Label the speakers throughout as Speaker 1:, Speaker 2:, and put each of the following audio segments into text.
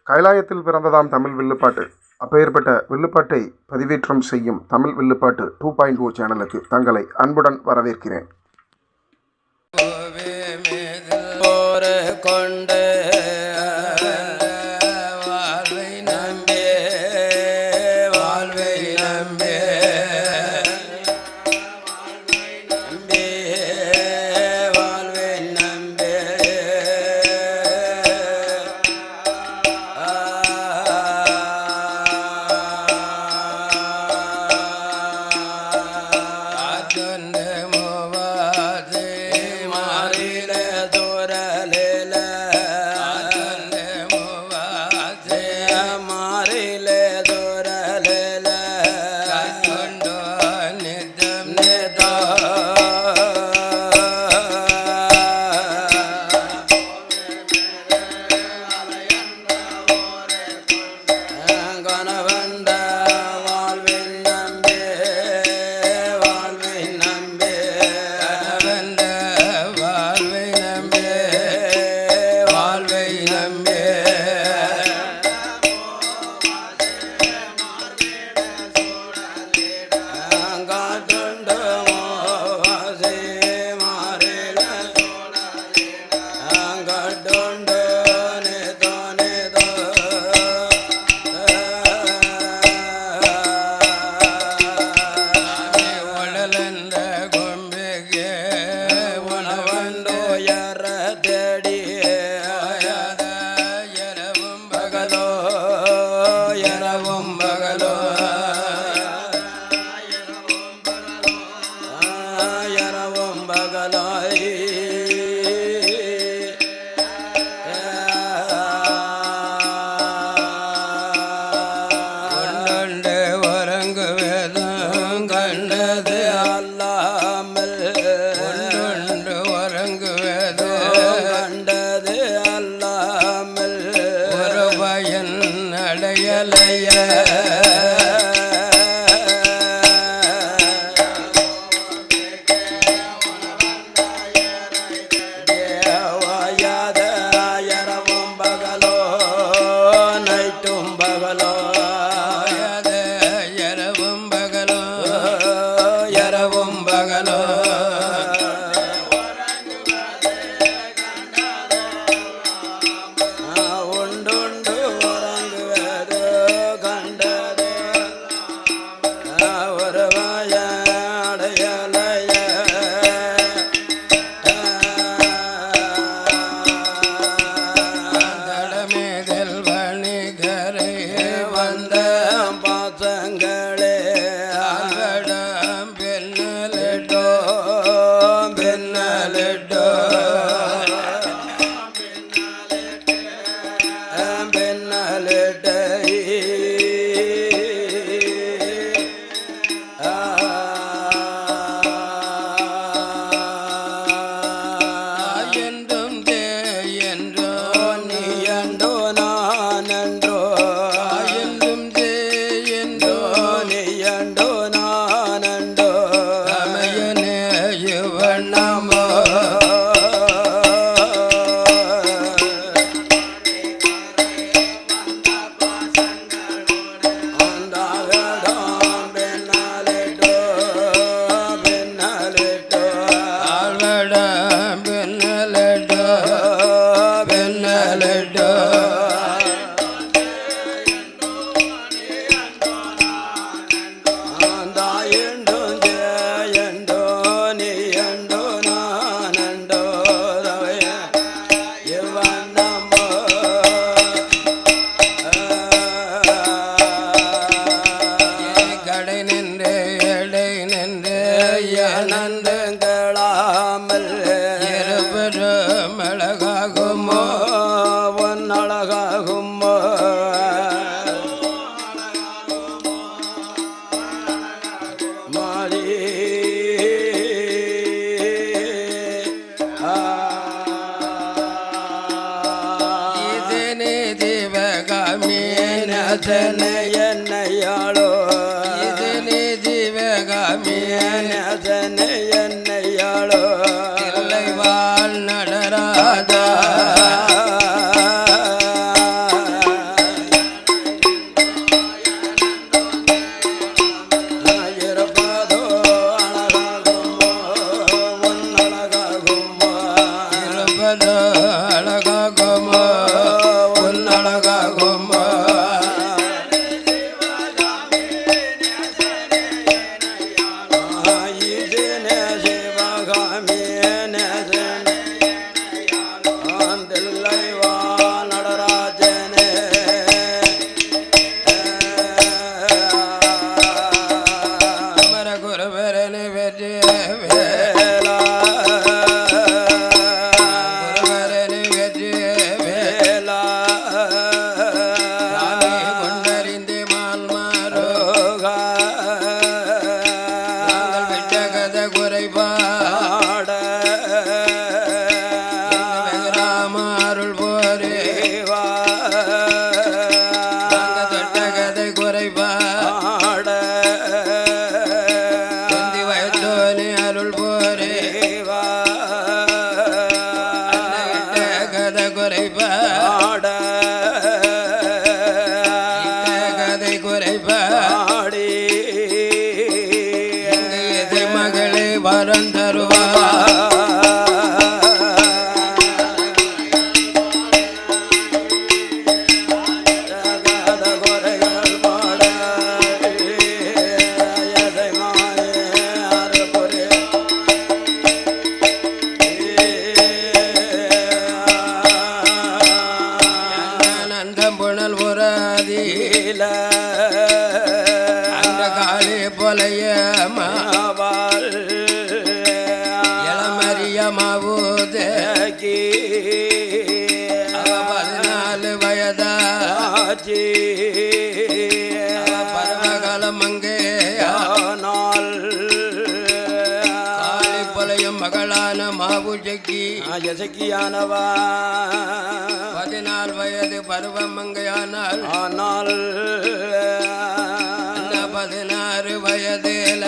Speaker 1: கைலாயத்தில் பிறந்ததாம் தமிழ் வில்லுப்பாட்டு. அப்பேற்பட்ட வில்லுப்பாட்டை பதிவேற்றம் செய்யும் தமிழ் வில்லுப்பாட்டு 2.0 சேனலுக்கு தங்களை அன்புடன் வரவேற்கிறேன்.
Speaker 2: என்னையாளோ இதனே ஜீவகாமியனே என்னையாளோ இல்லை வாழ் நடராதா அழகாகும் ஈசனே சிவகாமி தில்லைவா நடராஜனே அமர குருவரனு வெற்றி வேலா குருவரனு வெற்றி வேலா சாமி கொண்டறிந்து மால்மாரோகா நாங்கள் விட்ட கதை குறைபாட வெகுராம அருள் போரேவா நாங்கள் தொட்ட கதை குறைபாட குந்தி வயத்தோனே அருள் போரேவா கதை குறைபாட கதை குறைபாடி எதை மகளே வரம் தருவா புனல் உராதீல அந்த காளி பொலைய மாவாள் இளமறிய மாவூதகி 14 வயதாச்சி பரமகாலம் அங்கே ஆனால் காளி பொலையும் மகளான மாவுஜக்கி ஜசக்கியானவா 14 வயது பருவமங்கையானால் ஆனால் 16 வயதில்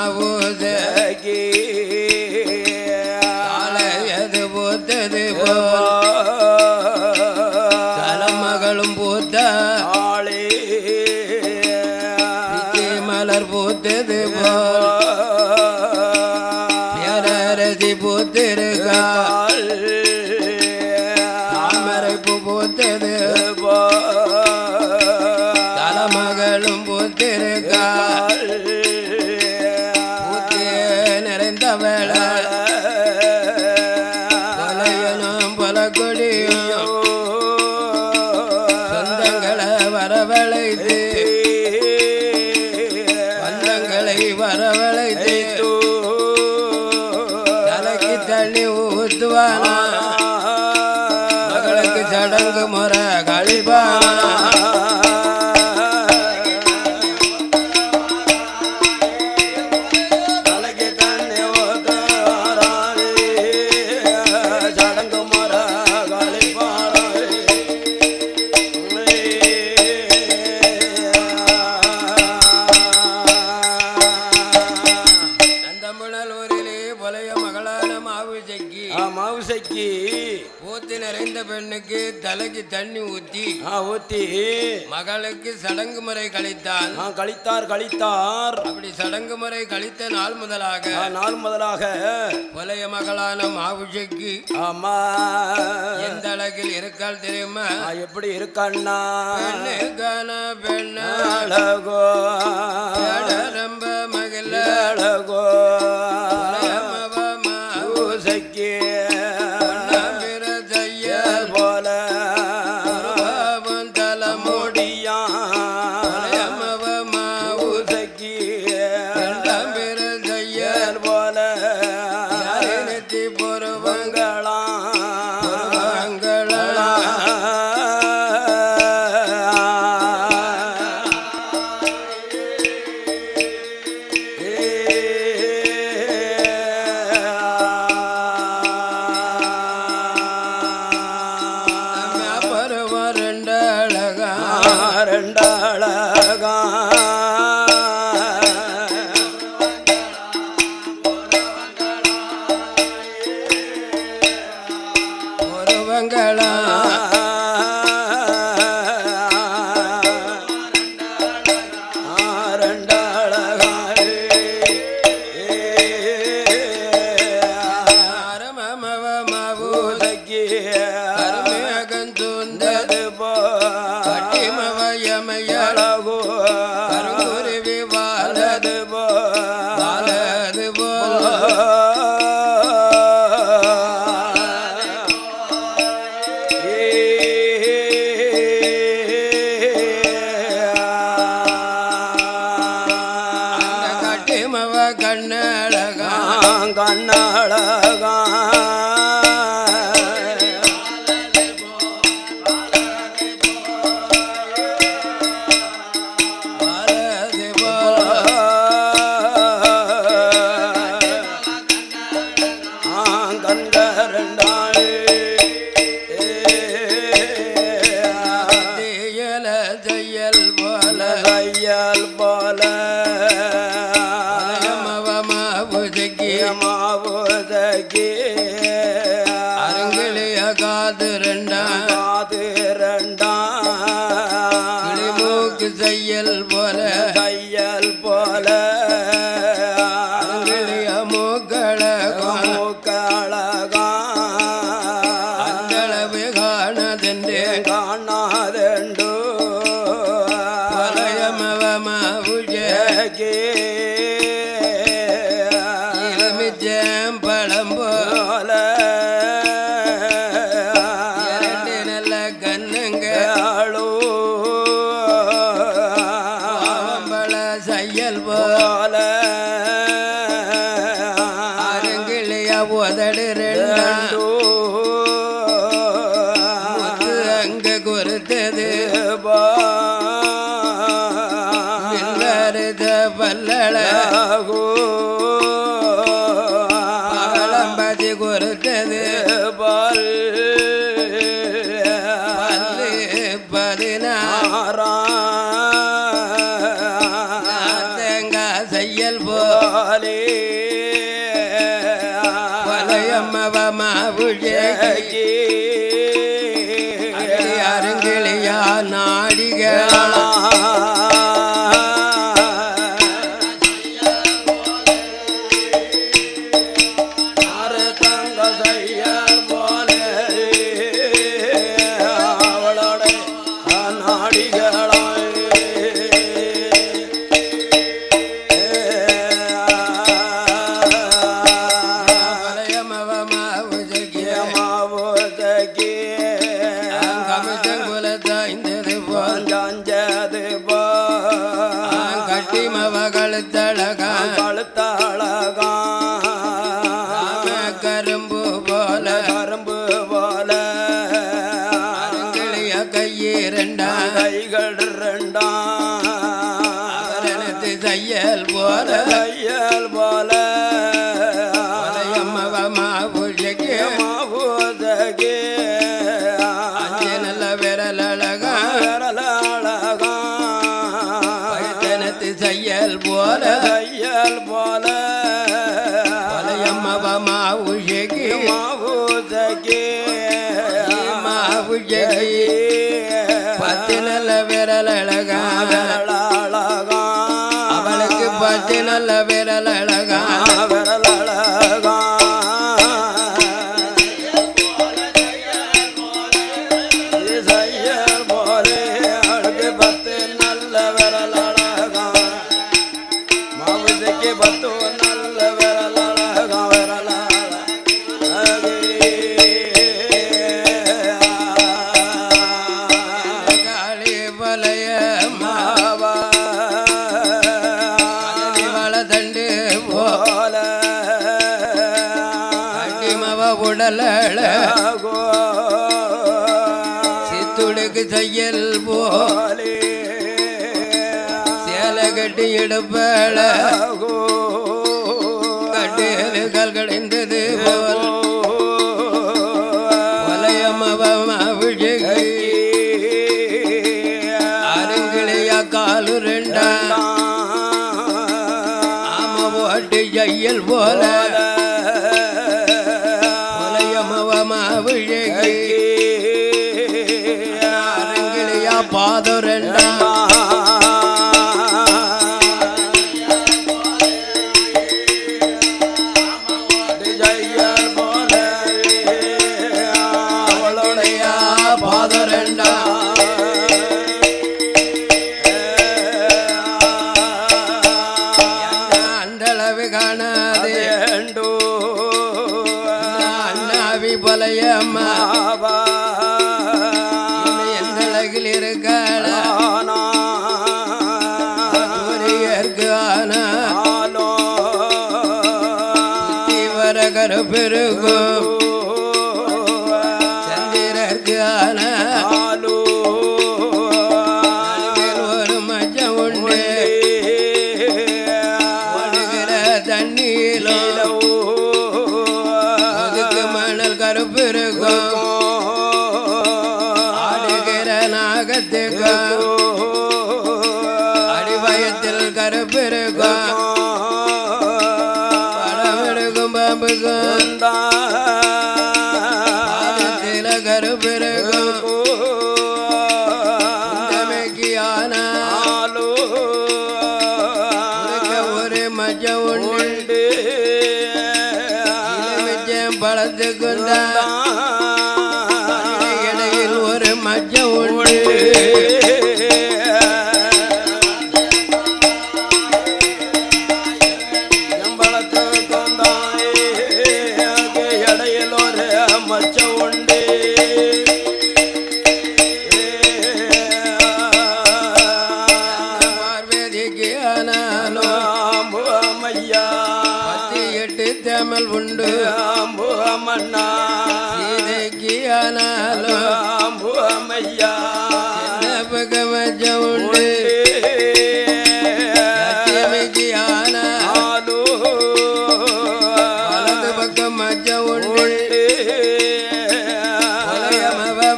Speaker 2: பழையமவமாவுதகி காலையது பூத்தது தலைமகளும் பூத்த ஆளே மலர் பூத்தது பேரரசி பூத்திருக்காள் தாமரை பூ பூத்தது தலைமகளும் பூத்திருக்காள் பூத்தே நிறைந்தவள கொலையனும் பல கொடியும் சொந்தங்களை வரவழைத்து பந்தங்களை வரவழைத்து தலைக்கு தண்ணி ஊத்துவானா மகளுக்கு சடங்கு முறை கழிப்பானா தலைக்கு தண்ணி ஊத்துவாராளே சடங்கு முறை கழிப்பானா நந்தம்புணலூரிலே பொலைய மகளான மாவுசக்கி மாவுசக்கி ஊத்தி நிறைந்த பெண்ணுக்கு தலைக்கு தண்ணி ஊத்தி மகளுக்கு சடங்கு முறை கழித்தான் கழித்தார் அப்படி சடங்கு முறை கழித்த நாள் முதலாக பொலைய மகளான மாவுசக்கி ஆமா எந்த அழகில் இருக்காள் தெரியுமா எப்படி இருக்கான்னா பெண்ணுக்கான பெண்ண அழகோ ரொம்ப மகிழ அழகோ ரெண்டழகா ஒருவங்களா ரெண்டழகா உதக்கி கருமேகந்தூந்தது போ கட்டிமவயமையழகோ கருங்குருவி வாழது போ வாழது போல கண்ணழகா கண்ணழகா அரங்கிலிய காது ரெண்டா கிளிமூக்கு தையல் போல அரங்கிலிய மூக்களகா அந்தளவு காணதென்று வலயமவமாவுஜகே பழம் போல இரண்டு நல்ல கண்ணுங்க பழ செய்யல் போல அரங்கிலிய உதடு ரெண்டு அங்க கொடுத்தது வருத பல்லழகோ கொடுத்தது பால் 16 தேங்காய் செய்யல் போலே வலயம்மவமாவுஜகி அரங்கிலியா நாடிகளா கழுத்தழகா கரும்பு போல அரங்கிலிய கைகள் ரெண்டா அவரனது தையல் போல வலயம்மவமாவுஜகே அஞ்சு நல்ல விரலழகா தையல் போல வலயம்மவமாவுஜகி மாவுஜகி 10 நல்ல விரலழகா அவளுக்கு 10 நல்ல விரலழகா உடலழகோ சித்துடுக்கு தையல் போலே சேல கட்டி எடுப்பழகோ கட்டியல்கள் கடைந்தது போல் வலயம்மவமாவுஜகி அரங்கிலிய காலு ரெண்டா ஆம ஓட்டு ஜெயல் போல வலயம்மவமாவுஜகி அரங்கிலிய பாது ரெண்டா எந்த அழகில் இருக்காளா சூரியர்க்கு ஆனா வர கருப்பெருக்கும் சந்திரர்க்கு ஆனா ஒரு மச்சம் உண்டு ஒழுகிற தண்ணீரும் அதுக்கு மணல் கருப்பு இருக்கும் ஆடுகிற நாகத்துக்கும் அடிவயத்தில் கருப்பு இருக்கும் படம் எடுக்கும் பாம்புக்கும் பாதத்தில கருப்பு இருக்கும் ஒரு மச்சம் உண்டு பழத்துக்குந்தான் இடையில் ஒரு மச்சம் உண்டு இடையில் ஒரு மச்சம் உண்டு பார்வதிக்கு ஆனாலும் ஐயா 18 தமிழ் உண்டு மன்னா சீதைக்கு ஆனாலும் ஐயா பகமஜம் உண்டு லட்சுமிக்கு ஆனாலும் வலது பக்கம் மஜம் உண்டு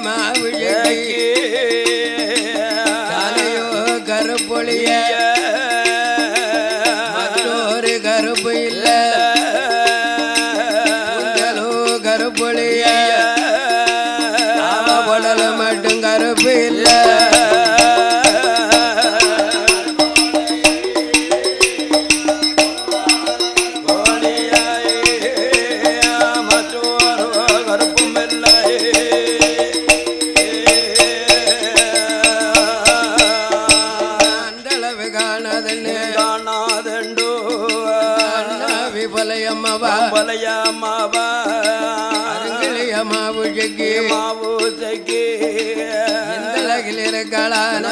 Speaker 2: மாவிழி தலையோ கருப்பொழிய மற்றொரு கருப்பு இல்ல கருப்பொழிய உடல் மட்டும் கருப்பு இல்ல இருக்காளான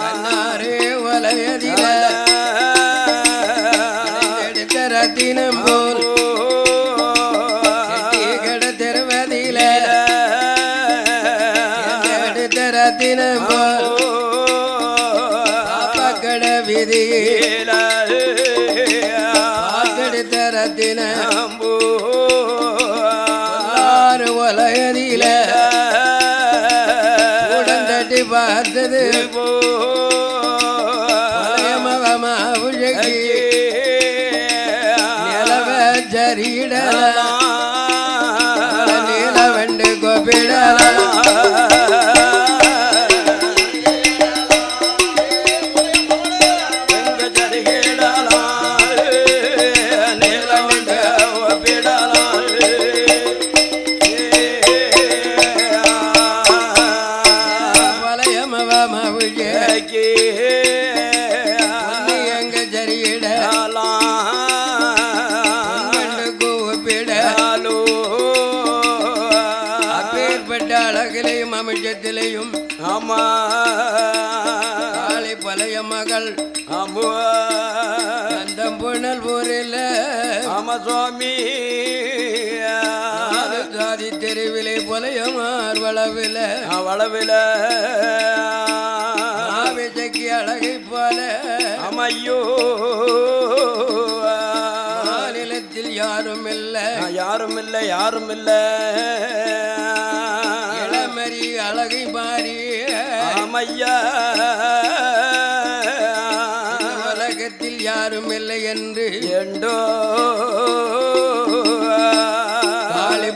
Speaker 2: கண்ணாரே வலையதில எடுத்த ரத்தினம் போல் கட தெருவதில எடுத்த ரத்தினம் போல் கட விதியில எடுத்த ரத்தினம் வலையதில உடந்தட்டி பார்த்தது மகமாவுழகி நிலவ ஜரிடல நீலவண்டு கோபிடல அழகிலையும் அமைச்சத்திலையும் ஆமா காளி பழைய மகள் அந்தம் புனல் ஊரில் ஆமா சுவாமி ஜாதி தெருவிலே பழையமார் வளவில விஜய்க்கு அழகை போல அமையோ மாநிலத்தில் யாரும் இல்லை இளமரி அழகை மாறி அமையா உலகத்தில் யாரும் இல்லை என்று என்றோ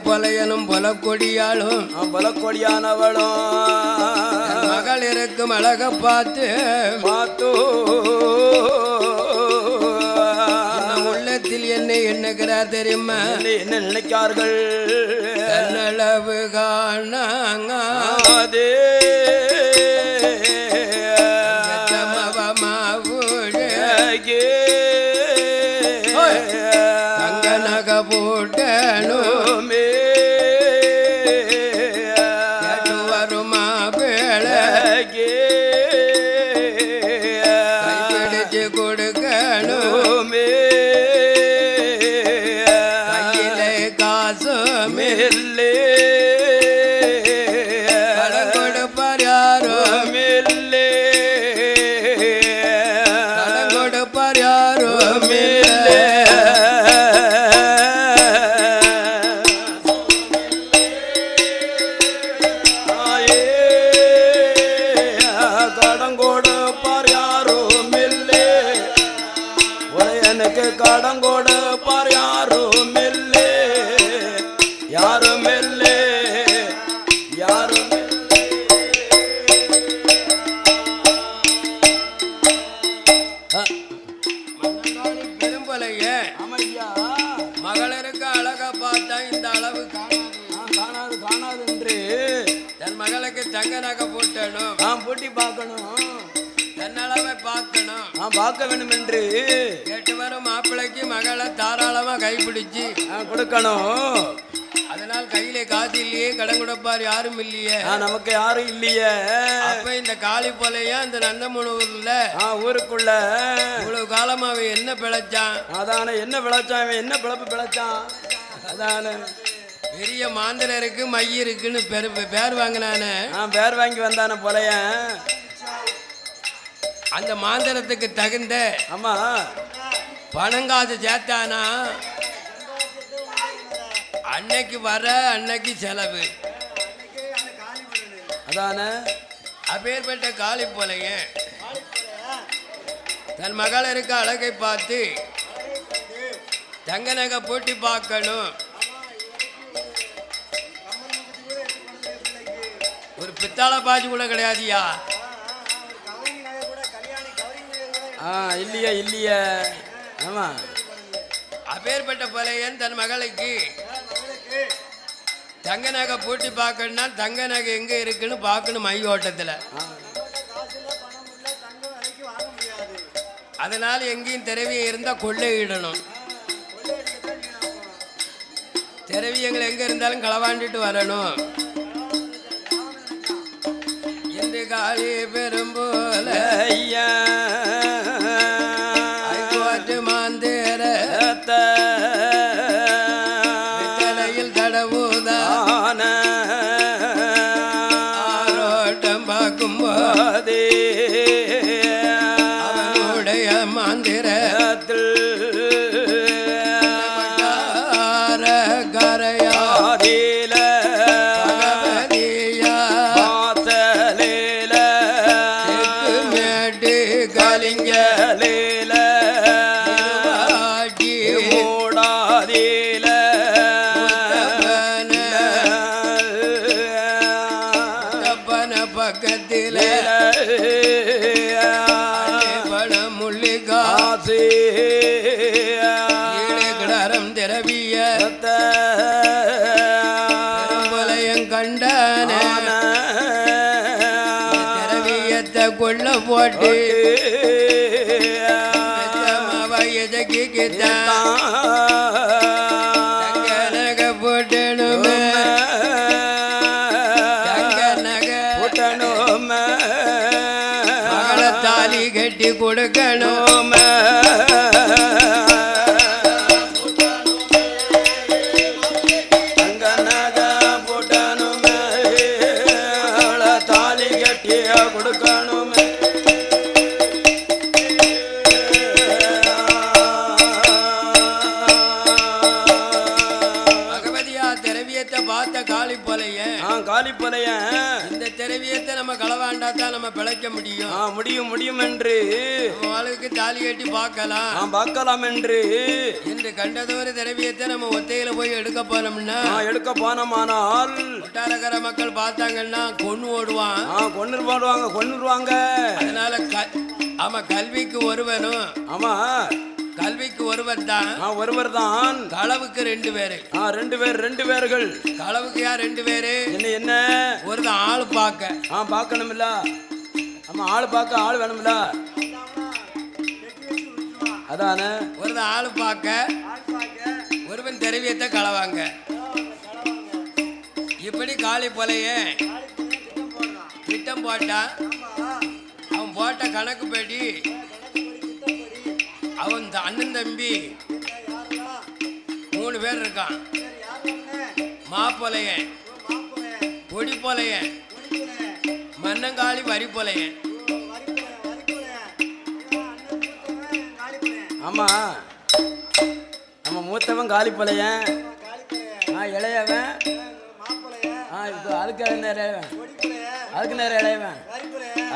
Speaker 2: பழையனும் பொலக்கொடியாலும் பொலக்கொடியானவளும் மகள் இருக்கும் அழக பார்த்து உள்ளத்தில் என்ன எண்ணுகிறார் தெரியுமா என்ன நினைக்கார்கள் தன்னளவு காணாதே தங்க நக போட்டனுமே மில்லே
Speaker 3: கடன் கொடுப்பார் யாரும்
Speaker 2: மில்லே
Speaker 3: கடன் கொடுப்பார் யாரும்
Speaker 2: மில்லே கடன் கொடுப்பார் யாரும் மில்லே எனக்கு கடன் கொடுப்பார் யாரும் மில்லே யாரும் இல்லை யாரும்
Speaker 3: பெரும்பலைய
Speaker 2: ஆமையா
Speaker 3: மகளிருக்கு அழகா பார்த்தா இந்த அளவு
Speaker 2: காணாது காணாது என்று
Speaker 3: தன் மகளுக்கு தங்க நகை போட்டணும்
Speaker 2: நான் போட்டி பார்க்கணும்
Speaker 3: தன்னளவை பார்க்கணும்
Speaker 2: பார்க்க வேண்டும் என்று
Speaker 3: கேட்டு வரும் மாப்பிள்ளைக்கு மகளை தாராளமா கைப்பிடிச்சு
Speaker 2: கொடுக்கணும்
Speaker 3: அதனால் கையிலே காசு இல்லையே கடன் கொடுப்பார் யாரும் இல்லையே
Speaker 2: நமக்கு யாரும் இல்லையே
Speaker 3: அப்ப இந்த காளி போலையா இந்த நந்தமுனூர்ல
Speaker 2: ஊருக்குள்ள
Speaker 3: இவ்வளவு காலமா அவன் என்ன பிழைச்சான்
Speaker 2: அதான என்ன பிழைச்சான் இவன் என்ன பிழப்பு பிழைச்சான் அதான
Speaker 3: பெரிய மாந்தனருக்கு மை இருக்குன்னு பேர் வாங்கினானே
Speaker 2: பேர் வாங்கி வந்தான போலைய
Speaker 3: அந்த மாந்தரத்துக்கு தகுந்த
Speaker 2: ஆமா
Speaker 3: பணங்காசு சேர்த்தானா அன்னைக்கு வர அன்னைக்கு செலவு
Speaker 2: அதான
Speaker 3: அப்பேற்பட்ட காளி போலைய தன் மகளிருக்கு அழகை பார்த்து தங்க நகை போட்டி பார்க்கணும் ஒரு பித்தாளை பாஜி கூட கிடையாதுயா
Speaker 2: இல்லையா இல்லையா ஆமா
Speaker 3: அப்பேற்பட்ட பலையன் தன் மகளுக்கு தங்க நகை போட்டி பார்க்கணும்னா தங்க நகை எங்க இருக்குன்னு பார்க்கணும் மை ஓட்டத்துல அதனால எங்கேயும் திரவியம் இருந்தா கொள்ளையிடணும் திரவியங்கள் எங்க இருந்தாலும் களவாண்டிட்டு வரணும் என்று காளி பெரும்போல
Speaker 2: ஐயா
Speaker 3: மாந்தேர தலையில் தடவுதான் ஆரோட்டம் பார்க்கும்போது அவனுடைய மாந்திரத்தில் கரையாதில மேட்டு கலிங்கலேல பக்கத்தில் பணமுள்ளி காசு கிடாரம் திரவிய பெரும்பலையம் கண்டான திரவியத்தை கொள்ள போட்டு எதக்கு தங்க நகை போட்டணுமே தாலி கட்டி கொடுக்கணும்
Speaker 2: தாலி கட்டிய கொடுக்கணும்
Speaker 3: பகவதியா திரவியத்தை பார்த்த காளி போலைய இந்த திரவியத்தை நம்ம களவாண்டாத்தான் நம்ம பிழைக்க முடியும்
Speaker 2: முடியும் முடியும் என்று
Speaker 3: வாழ்க்கை தாலி கட்டி
Speaker 2: பார்க்கலாம் என்று
Speaker 3: கண்டதொரு திரவியத்தை நம்ம ஒத்தையில போய் எடுக்க
Speaker 2: போனோமானால்
Speaker 3: ஒட்டாரக்கர மக்கள் பார்த்தாங்கன்னா கொன்னு ஓடுவான்
Speaker 2: கொன்னுருவாங்க
Speaker 3: அதனால ஆமா கல்விக்கு ஒருவனும் கல்விக்கு ஒருவர் தான் களவுக்கு 2 பேரு
Speaker 2: 2 பேர்கள்
Speaker 3: களவுக்கு யார் 2 பேரு
Speaker 2: என்ன
Speaker 3: ஒரு ஆள்
Speaker 2: பார்க்கணும்ல ஆமா ஆள் பார்க்க ஆள் வேணும்ல அதான
Speaker 3: ஒரு ஆள் பார்க்க ஒருவன் திரவியத்தை களவாங்க இப்படி காளி போலைய திட்டம் போட்டா அவன் போட்ட கணக்கு படி அவன் அண்ணன் தம்பி 3 பேர் இருக்கான் மாப்பொலையன் பொடி பொலையன் மன்னங்காளி வரி பொலையன்.
Speaker 2: ஆமா நம்ம மூத்தவன் காலிப்பழையன், இளையவன் அதுக்கு இளையவன், அதுக்கு நேரம் இளையவன்.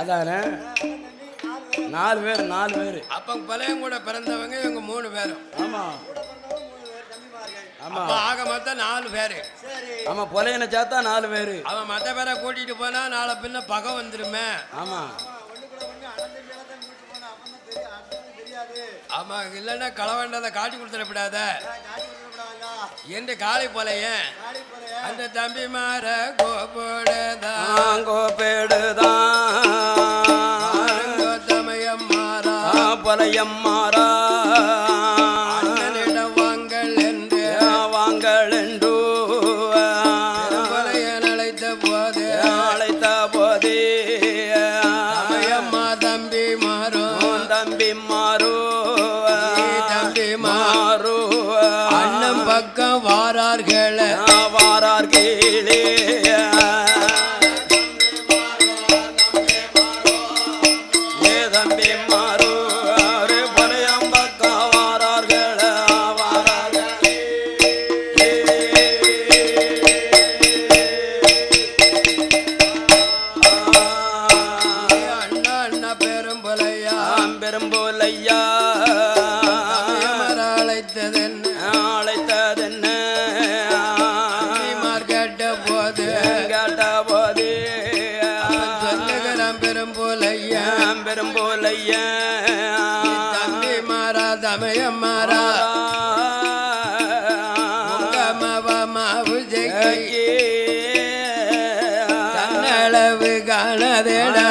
Speaker 2: அதானே 4 பேர் 4 பேர்.
Speaker 3: அப்ப பழையன் கூட பிறந்தவங்க இவங்க 3 பேரும்.
Speaker 2: ஆமா ஆமா
Speaker 3: ஆக மொத்தம் 4 பேரு.
Speaker 2: ஆமா பொலையனை சேர்த்தா 4 பேரு.
Speaker 3: அவன் மத்த பேரை கூட்டிட்டு போனா நாளை பின்ன பகை வந்துருமே.
Speaker 2: ஆமா
Speaker 3: ஆமா இல்லைன்னா களவண்டதை காட்டி கொடுத்துடப்படாத என்று காளி பொலையன் அந்த தம்பி மாற கோபோடுதான் கோத்தமயம் மாறா
Speaker 2: பொலையம் மாறா
Speaker 3: அண்ணனிடம் வாங்கள் என்று
Speaker 2: வாங்கள் என்று
Speaker 3: பொலையன் அழைத்த போது தமையம்மா தம்பி மாறும்
Speaker 2: தம்பி மாறு
Speaker 3: தம்பி மாறு அண்ணன் பக்கம் வாரார்களே
Speaker 2: வாரார்களே தம்பி மாறு பொலையம் பக்கம் வாரார்களே
Speaker 3: அண்ணா அண்ணா பெரும் பொலையா
Speaker 2: பெரும்போலையா
Speaker 3: அழைத்ததென்ன
Speaker 2: அழைத்ததென்ன
Speaker 3: கேட்ட போது
Speaker 2: கேட்ட போது
Speaker 3: சொல்லுகிறான் பெரும் பொலையா
Speaker 2: பெரும்போலையா
Speaker 3: தம்பி மாறா தமயம் மாறா மாவு ஜெகி தன்னளவு காணதேடா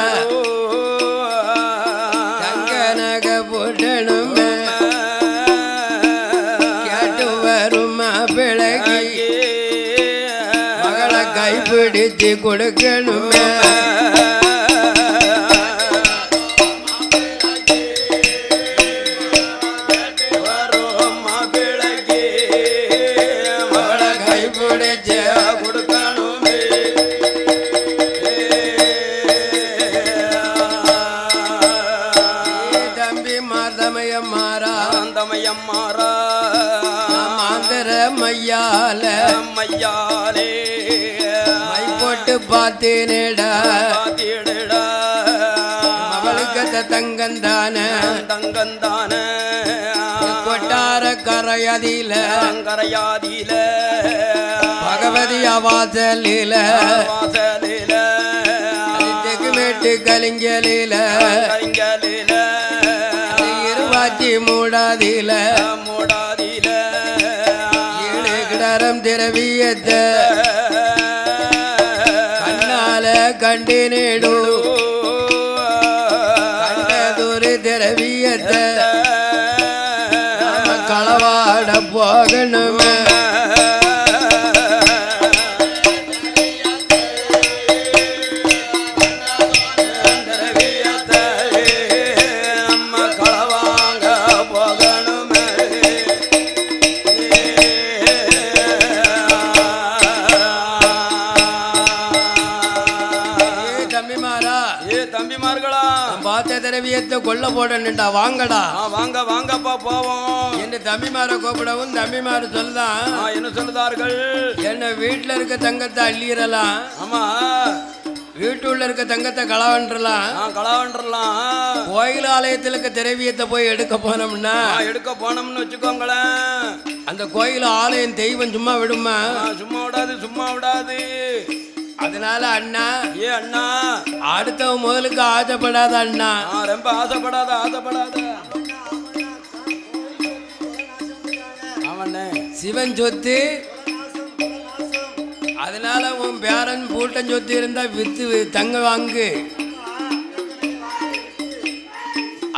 Speaker 3: தங்க நக போட்டணுமே கேட்டு வரும் மாப்பிளகி மகளை கைப்பிடிச்சு கொடுக்கணுமே மகளை கைப்பிடிச்சு
Speaker 2: கொடுக்கணுமே
Speaker 3: தம்பி மாதமயம் மாறா
Speaker 2: தமயம் மாறா
Speaker 3: மாந்தர மையால
Speaker 2: மையாலே
Speaker 3: மை போட்டு பார்த்தேனேடா
Speaker 2: பாத்திடடா
Speaker 3: அவளுக்கு தங்கந்தான
Speaker 2: தங்கந்தான
Speaker 3: கொட்டார கரையதில
Speaker 2: கரையாதில
Speaker 3: பகவதி அவாசலில
Speaker 2: வாசலில
Speaker 3: தெகுமேட்டு கலிங்கலில
Speaker 2: கரிங்கலில
Speaker 3: இருவாச்சி மூடாதில
Speaker 2: மூடாதில
Speaker 3: ஏழு கிடரம் திரவியத்தை கண்ணால கண்டினேடு கண்டதொரு திரவியத்தை களவாட போகணுமே
Speaker 2: நம்ம களவாங்க போகணுமே
Speaker 3: தம்பிமாரா
Speaker 2: தம்பிமார்களா
Speaker 3: பார்த்த திரவியத்தை கொல்ல போடணுண்டா வாங்கடா
Speaker 2: வாங்க வாங்கப்பா போவோம்
Speaker 3: என்று தம்பிமாரை கூப்பிடவும் தம்பிமாரு சொல்லுதான்
Speaker 2: என்ன சொல்லுதார்கள்
Speaker 3: என்ன வீட்டுல இருக்க தங்கத்தை அள்ளிடலாம்
Speaker 2: ஆமா
Speaker 3: வீட்டுள்ள இருக்க தங்கத்தை களவன்றலாம்
Speaker 2: களவன்றலாம்
Speaker 3: கோயில் ஆலயத்துல இருக்க திரவியத்தை போய் எடுக்க போனோம்னா
Speaker 2: எடுக்க போனோம்னு வச்சுக்கோங்களேன்
Speaker 3: அந்த கோயில் ஆலயம் தெய்வம் சும்மா விடுமா
Speaker 2: சும்மா விடாது சும்மா விடாது
Speaker 3: அதனால அண்ணா
Speaker 2: அண்ணா
Speaker 3: அடுத்தவ முதலுக்கு ஆசைப்படாத அண்ணா
Speaker 2: ரொம்ப ஆசைப்படாத அவனே
Speaker 3: சிவன் சொத்து அதனால உன் பேரன் பூட்டம் சொத்து இருந்தா வித்து தங்க வாங்கு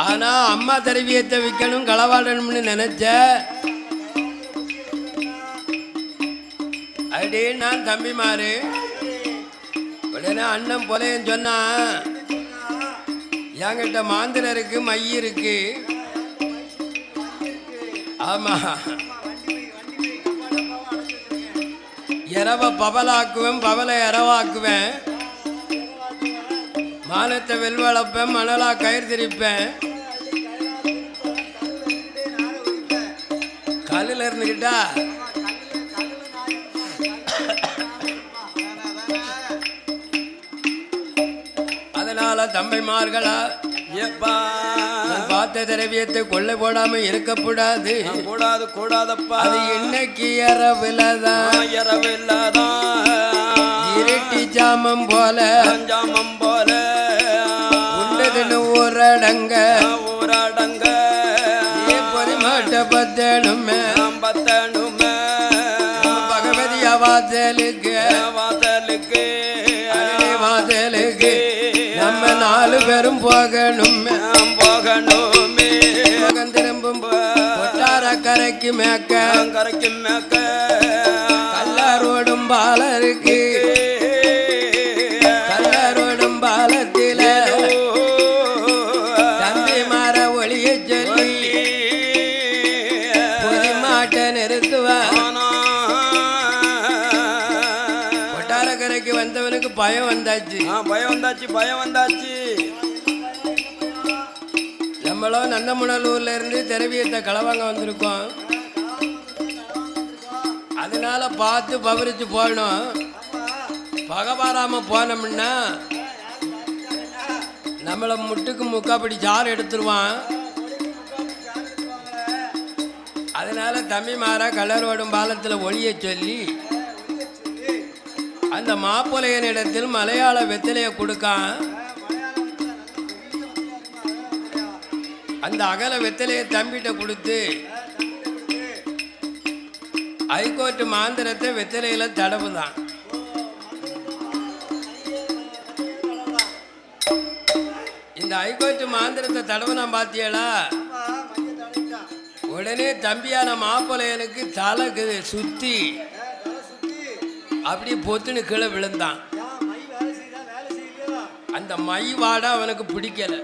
Speaker 3: ஆனா அம்மா திரவியத்தை விற்கணும் களவாடணும்னு நினைச்ச அப்படியே நான் தம்பிமாரு உடனே அண்ணன் பொலையன் சொன்னா என்கிட்ட மாந்திரம் இருக்கு மை இருக்கு ஆமா இரவ பவலாக்குவேன், பவலை இரவாக்குவேன். மானத்தை வெல்வளப்பேன், மணலா கயிறு திரிப்பேன். கல்லுல இருந்துக்கிட்டா அதனால தம்பைமார்களா பார்த்த திரவியத்தை கொள்ளை போடாம இருக்கக்கூடாது.
Speaker 2: கூடாது கூடாதப்பா.
Speaker 3: அது இன்னைக்கு இரவுலதான் இருட்டி ஜாமம் போல உண்டதுன்னு ஊரடங்க பொறிமாட்ட பத்தணுமே பகவதியா வாசலுக்கு வாசலுக்கு நம்ம 4 பேரும் போகணுமே மகன் திரும்பும் கொட்டார கரைக்கு மேக்க கல்லாரோடும் பாலம் இருக்கு. கல்லாரோடும் பாலத்தில தம்பி மாற ஒளிய சொல்லி பொறிமாட்ட நிறுத்துவான். கொட்டார கரைக்கு வந்தவனுக்கு பயம் வந்தாச்சு.
Speaker 2: பயம் வந்தாச்சு.
Speaker 3: நம்மளும் நந்தமுனலூர்ல இருந்து திரவியத்தை களவாங்க வந்திருக்கோம். அதனால பார்த்து பவரிச்சு போகணும். பகவாராம போனோம்னா நம்மளை முட்டுக்கு முக்காப்படி சாறு எடுத்துருவான். அதனால தம்பிமாரா கலரோடும் பாலத்தில் ஒளிய சொல்லி அந்த மாப்பிள்ளையனிடத்தில் மலையாள வெத்தலையை கொடுக்கான். அந்த அகல வெத்தலையை தம்பிட்ட கொடுத்து ஹைகோர்ட்டு மாந்திரத்தை வெத்தலையில தடவுதான். இந்த ஹைகோர்ட்டு மாந்திரத்தை தடவுனா பாத்தியலா? உடனே தம்பியான மாப்பிள்ளையனுக்கு தலை சுத்தி அப்படி பொத்துன்னு கீழே விழுந்தான். அந்த மை வாடை அவனுக்கு பிடிக்கல.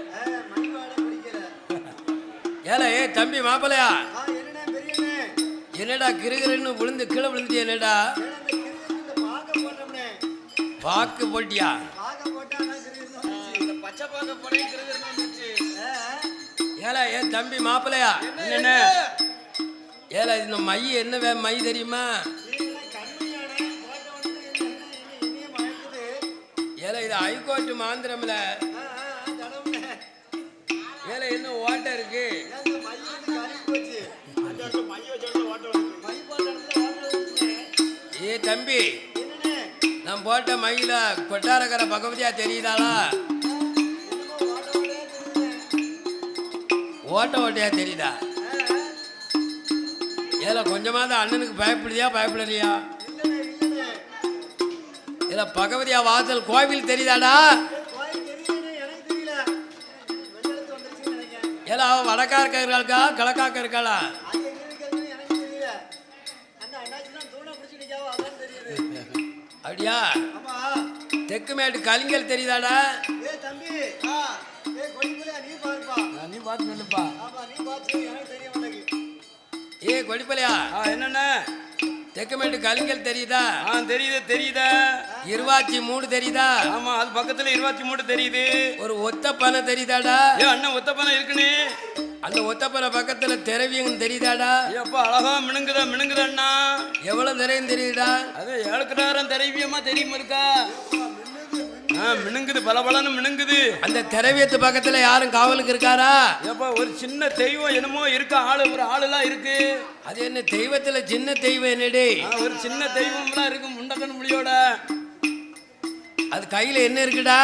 Speaker 3: ஏல ஏ தம்பி மாப்பிளையா, என்னடா கிருகிருன்னு விழுந்து கீழே விழுந்து என்னடா? பாக்கு போட்டியா? ஏல ஏ தம்பி மாப்பிளையா, என்ன ஏல இந்த மை என்ன மை தெரியுமா? ஏல இது ஹைகோர்ட்டு மாந்திரம்ல. ஏல என்ன ஓட்ட இருக்கு? ஏ தம்பி, நான் போட்ட மயில கொட்டாரக்கரை பகவதியா தெரியுதாளா? ஓட்ட ஓட்டையா தெரியுதா? ஏல கொஞ்சமாவது அண்ணனுக்கு பயப்படுதியா பயப்படலையா? இல்ல பகவதியா வாசல் கோவில் தெரியுதாடா? ஏல அவ வடக்காக்க இருக்காளா கிழக்காக்க இருக்காளா? அப்படியா? தெற்கு மேட்டு கலிங்கல் தெரியுதாடா? நீ பார்த்து சொல்லுப்பா. ஏ கொடிப்பலையா,
Speaker 2: என்னண்ணே
Speaker 3: தெற்கு மேட்டு கலிங்கல் தெரியுதா?
Speaker 2: தெரியுதா?
Speaker 3: 23 தெரியுதா?
Speaker 2: ஆமா, அது பக்கத்துல 23 தெரியுது.
Speaker 3: ஒரு ஒத்தப்பனை தெரியுதாடா?
Speaker 2: அண்ணன் ஒத்தப்பனை இருக்குன்னு.
Speaker 3: அந்த ஒத்தப்பனை பக்கத்துல திரவியம் தெரியுதாடா?
Speaker 2: அப்பா அழகா மினுங்குதா அண்ணா.
Speaker 3: எவ்வளவு நிறையும் தெரியுதா?
Speaker 2: அது 7 திரவியமா தெரியுமா இருக்கா? மினுங்குது, பலபலன்னு மினுங்குது.
Speaker 3: அந்த திரவியத்து பக்கத்துல யாரும் காவலுக்கு இருக்காரா?
Speaker 2: ஏப்பா ஒரு சின்ன தெய்வம் என்னமோ இருக்கா, ஒரு ஆளுலாம் இருக்கு.
Speaker 3: அது என்ன தெய்வத்துல சின்ன தெய்வம் என்னடி?
Speaker 2: ஒரு சின்ன தெய்வம்லாம் இருக்கு, முண்டக்கன் முடியோட.
Speaker 3: அது கையில என்ன இருக்குடா?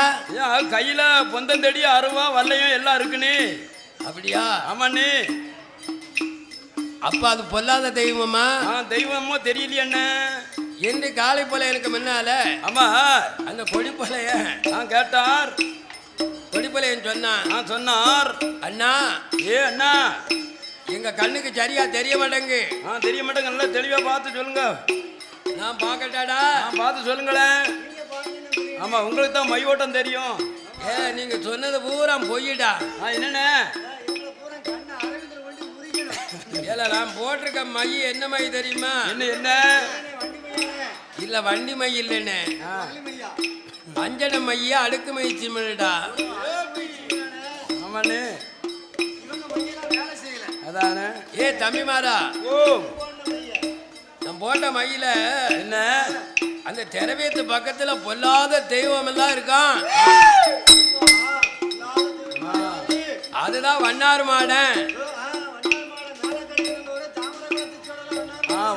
Speaker 2: கையில பொந்தந்தடி அருவா வல்லையும் எல்லாம் இருக்குன்னு.
Speaker 3: அப்படியா?
Speaker 2: ஆமாண்ணே.
Speaker 3: அப்ப அது பொல்லாத தெய்வமா?
Speaker 2: தெய்வமோ தெரியலையே
Speaker 3: என்று காளை போல எனக்கு முன்னால.
Speaker 2: ஆமா,
Speaker 3: அந்த கொடிப்பலைய
Speaker 2: கேட்டார்.
Speaker 3: கொடிப்பலையன்
Speaker 2: சொன்னார்,
Speaker 3: அண்ணா
Speaker 2: அண்ணா
Speaker 3: எங்க கண்ணுக்கு சரியா தெரிய மாட்டேங்கு.
Speaker 2: தெரிய மாட்டேங்க, நல்லா தெளிவா பார்த்து சொல்லுங்க.
Speaker 3: நான் பார்க்கட்டாடா?
Speaker 2: பார்த்து சொல்லுங்களேன். ஆமா, உங்களுக்கு தான் மை ஓட்டம் தெரியும்.
Speaker 3: நீங்க சொன்னது பூரா பொய்யிடா.
Speaker 2: என்னண்ணே?
Speaker 3: நான் போட்டிருக்க மை என்ன மை தெரியுமா?
Speaker 2: என்ன
Speaker 3: இல்ல வண்டி மை இல்லைன்னு அஞ்சன மைய அடுக்கு மை சிமிழடா.
Speaker 2: ஆமாண்ணே அதானே.
Speaker 3: ஏ தம்பிமாரா,
Speaker 2: ஓ
Speaker 3: நான் போட்ட மையில
Speaker 2: என்ன
Speaker 3: அந்த திரவியத்து பக்கத்துல பொல்லாத தெய்வம் எல்லாம் இருக்கான். அதுதான் வண்ணாறு மாடன்.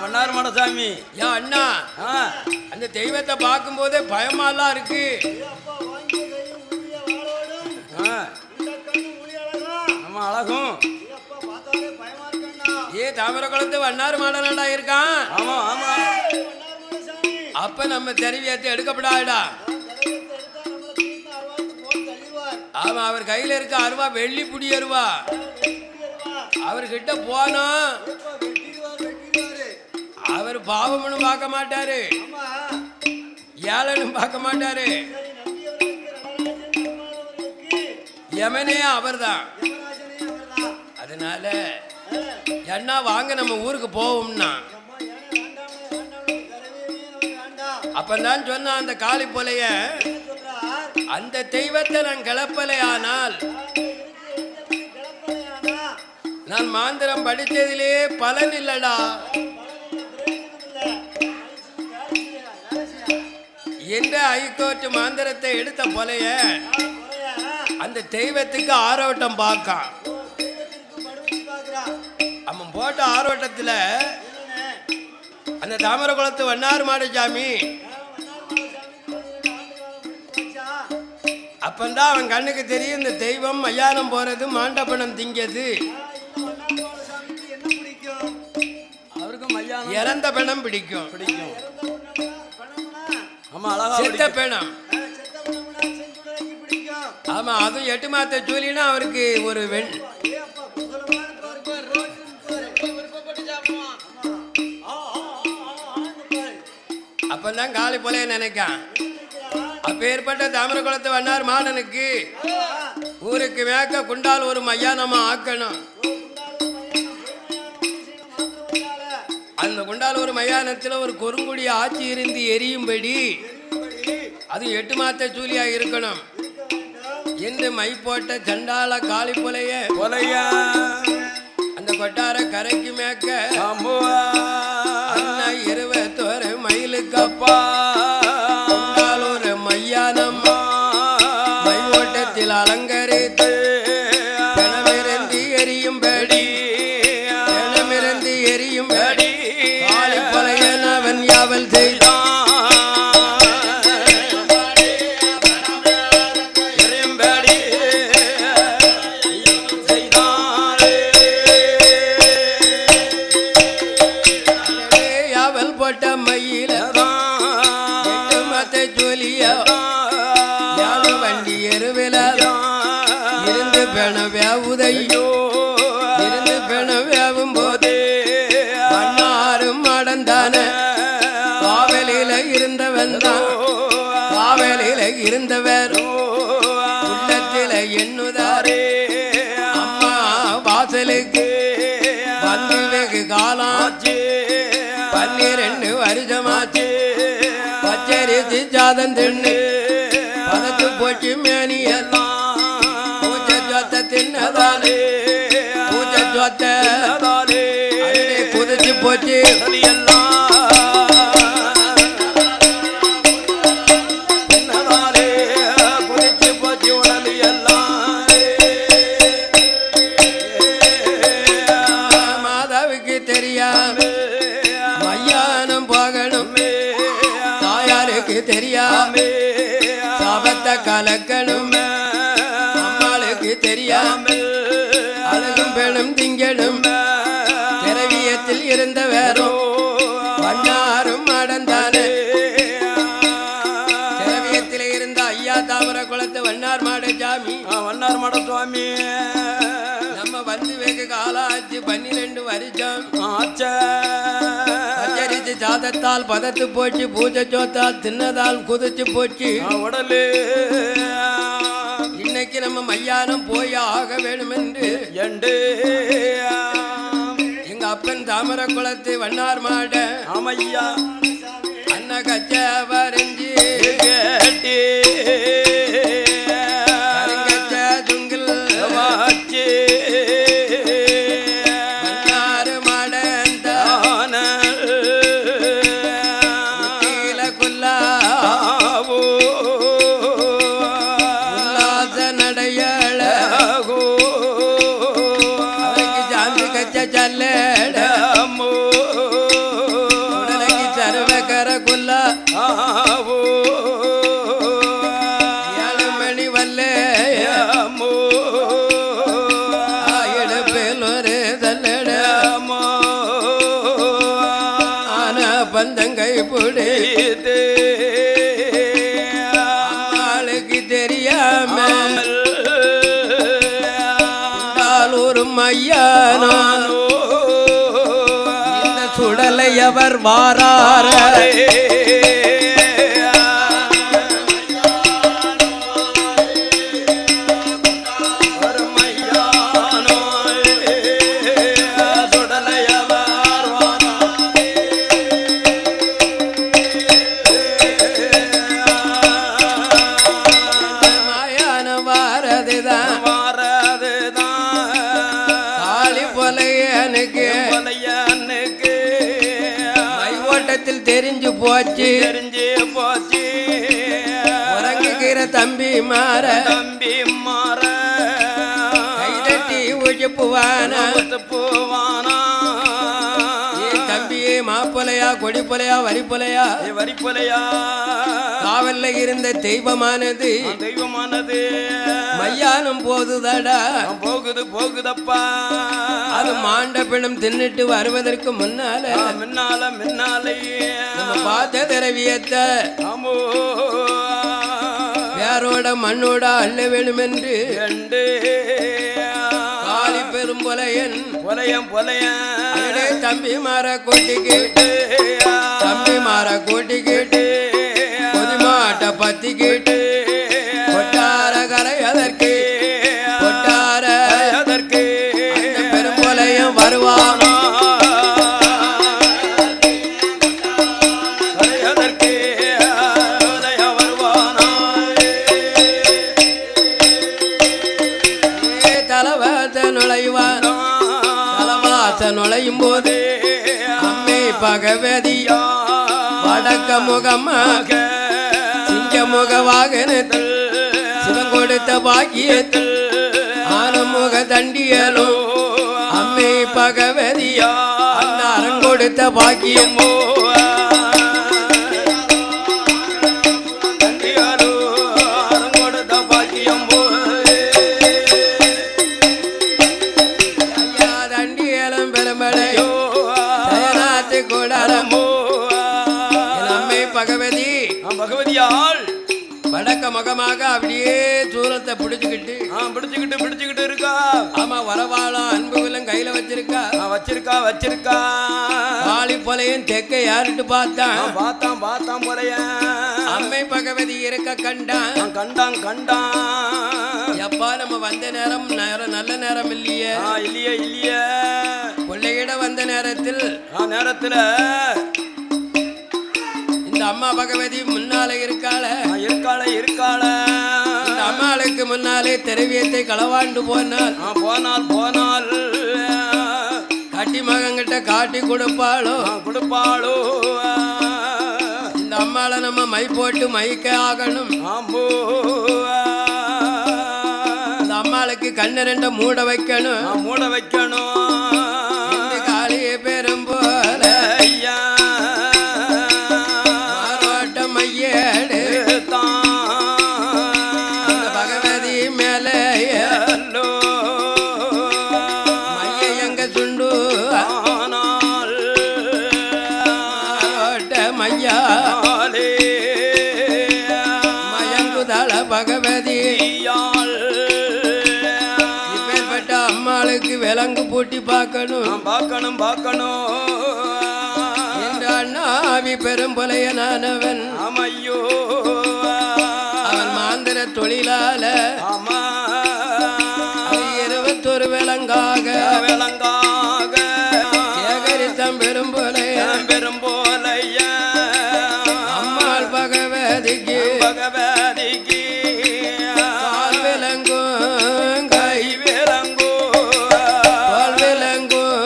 Speaker 2: வண்ணார் மாட சாமி.
Speaker 3: ஏன் அண்ணா, அந்த தெய்வத்தை பார்க்கும் போதே பயமாலாம் இருக்கு.
Speaker 2: ஆமா அழகும்.
Speaker 3: ஏ தாமரை குளத்து வண்ணாறு மாடனா இருக்கான்.
Speaker 2: ஆமா ஆமா.
Speaker 3: அப்ப நம்ம தெருவியத்தை எடுக்கப்படாடா. ஆமா, அவர் கையில இருக்க அருவா வெள்ளி புடி அருவா. அவர்கிட்ட போனோம், அவர் பாவம்னு பார்க்க மாட்டாரு, ஏழனும் பார்க்க மாட்டாரு, யமனே அவர்தான். அதனால என்ன வாங்க நம்ம ஊருக்கு போவோம்னா அப்பதான் சொன்ன அந்த காளி போலைய அந்த தெய்வத்தை நான் கிளப்பலையானால் நான் மாந்திரம் படித்ததிலே பலன் இல்லடா என்ற ஹைகோர்ட் மாந்திரத்தை எடுத்த போலைய அந்த தெய்வத்துக்கு ஆரோட்டம் பார்க்கான். அவன் போட்ட ஆரோட்டத்துல அந்த தாமரை குளத்து வண்ணாறு மாடு சாமி அப்பந்தான் அவன் கண்ணுக்கு தெரியும் இந்த தெய்வம் மயானம் போறது மாண்டபணம் திங்கிறது.
Speaker 2: அவருக்கும் மயானம்
Speaker 3: இறந்த பணம் பிடிக்கும்.
Speaker 2: பிடிக்கும். ஆமா அழகா
Speaker 3: செத்த பணம். ஆமா, அதுவும் 8 மாத்த ஜூலினா அவருக்கு ஒரு வெண். அப்பந்தான் காளி போல நினைக்கான். அப்பேற்பட்ட தாமரை குளத்து வண்ணார் மாடனுக்கு ஊருக்கு மேக்க குண்டால் ஒரு மையானமா ஆக்கணும். அந்த குண்டால் ஒரு மையானத்துல ஒரு குறுங்குடி ஆட்சி இருந்து எரியும்படி அது 8 மாத்த ஜூலியா இருக்கணும் என்று மை போட்ட சண்டால காளி போலைய
Speaker 2: போலையா
Speaker 3: அந்த கொட்டார கரைக்கு மேக்க அண்ணா 21 மைலுக்கப்பா ஒரு மையானம் மை ஓட்டத்தில் அலங்கரித்து கணமிருந்து எரியும்படி கணமிருந்து எரியும்படி காளி போலையன் அவன் யாவல் செய்தான். உதையோ இருந்து பெண வேவும் போது மன்னாரும் மடந்தான காவலில இருந்தவன் தான். காவலில இருந்தவர் உள்ளத்தில எண்ணுதாரே அம்மா வாசலுக்கு வந்து வெகு காலாச்சு 12 வருஷமாச்சு. பச்சரிசி சாதம் தின்னு பதத்து போச்சு மேனியெல்லாம் தின்னதாலே பூஜை சொத்தாலே குதிச்சு போச்சு. குதிச்சு போச்சு உடல் எல்லாம். மாதாவுக்கு தெரியாம மையானம் போகணும், தாயாருக்கு தெரியாம சாபத்தை கலக்கணும், தெரியாமல் அழகும் பெணும் திங்களும் திரவியத்தில் இருந்த வேறும் வண்ணாரும் மாடந்தானே. திரவியத்தில் இருந்த ஐயா தாமரை குளத்து வண்ணார் மாட சாமி.
Speaker 2: வண்ணார் மாட சுவாமி
Speaker 3: நம்ம வந்து வெகு காலாச்சு 12 வருஷம்
Speaker 2: ஆச்சா.
Speaker 3: பச்சரிசி சாதத்தால் பதத்து போச்சு, பூஜை சோத்தால் தின்னதால் குதிச்சு போச்சு
Speaker 2: உடலு.
Speaker 3: இன்னைக்கு நம்ம மையானம் போய் ஆக வேணும் என்று எங்க அப்பன் தாமரை குளத்து வண்ணார் மாட
Speaker 2: ஆமையா
Speaker 3: அண்ணா கச்ச வரைஞ்சி
Speaker 2: கேட்டி
Speaker 3: கருங்கச்ச துங்கில்
Speaker 2: வாச்சி
Speaker 3: மன்னாரு மடந்த கீழ குல்லா உல்லாச நடையள அவருக்கு சாந்தி கச்ச சல்லட உடலைக்கு சர்வகர குல்லா 7 மணி வல்லே எடுப்பேலொரு தல்லட ஆன பந்தங்கை புடி ஆளுக்கு தெரியாம ஒரு மையானோ இந்த சுடலை அவர் வாராரே மாயான வாரதுதான் காளி பொலையனுக்கு மை ஓட்டத்தில் தெரிஞ்சு போச்சு உறங்குகிற தம்பி மாற கைதட்டி உழைப்புவான தம்பியே மாப்பொலையா கொடி பொலையா வரி பொலையா காவல்ல இருந்த தெய்வமானது மையானம் போதுதடா
Speaker 2: போகுதப்பா
Speaker 3: அது மாண்ட பிணம் தின்னுட்டு வருவதற்கு முன்னால நம்ம பார்த்த திரவியத்தை வேரோட மண்ணோட அள்ள வேணும் என்று காளி பெரும் பொலையன் அடே தம்பி மாற கூட்டிக்கிட்டு பொதுமாட்ட பத்திக்கிட்டு கொட்டார கரை அதற்கு அந்த பெரும் பொலையன் வருவானோ நுழையும் போது அம்மை பகவதி வடக்க முகமாக சிங்க முக வாகனத்தில் சிவன் கொடுத்த பாக்கியத்தில் ஆனமுக தண்டியலும் அம்மை பகவதியா அந்த அரண் கொடுத்த பாக்கியமோ
Speaker 2: பகவதியாள்
Speaker 3: வடக்க முகமாக அப்படியே சூரத்தை பிடிச்சுக்கிட்டு
Speaker 2: இருக்கா.
Speaker 3: ஆமா வரவாளம் அன்பு வில்லம் கையில வச்சிருக்கா
Speaker 2: வச்சிருக்கா
Speaker 3: காளி பொலையன் தெக்க யாருட்டு
Speaker 2: பார்த்தான் பொலையன்
Speaker 3: அம்மை பகவதி இருக்க கண்டான் எப்பா நம்ம வந்த நேரம் நல்ல நேரம் இல்லையே பிள்ளையிட வந்த நேரத்தில் இந்த அம்மா பகவதி முன்னால இருக்காள இந்த அம்மாளுக்கு முன்னாலே திரவியத்தை களவாண்டு போனால் கட்டி மகங்கிட்ட காட்டி கொடுப்பாளோ இந்த அம்மாளை நம்ம மை போட்டு மைக்க ஆகணும் இந்த அம்மாளுக்கு கண்ணு ரெண்ட மூட வைக்கணும் காளிய பெரும் போல பகவதி மேலே மைய எங்க சுண்டு மையா மயங்குதள பகவதி இப்பேற்பட்ட அம்மாளுக்கு விலங்கு பூட்டி பார்க்கணும் என்ற அண்ணாவி பெரும் பொலையனானவன்
Speaker 2: அமையோ
Speaker 3: அவன் மாந்திர தொழிலால 21 விலங்காக சேகரித்தம் பெரும் பொலைய பகவதிக்கு
Speaker 2: பகவதிக்கு
Speaker 3: கால் விளங்கும்
Speaker 2: கை விளங்கோ
Speaker 3: கால் விளங்கும்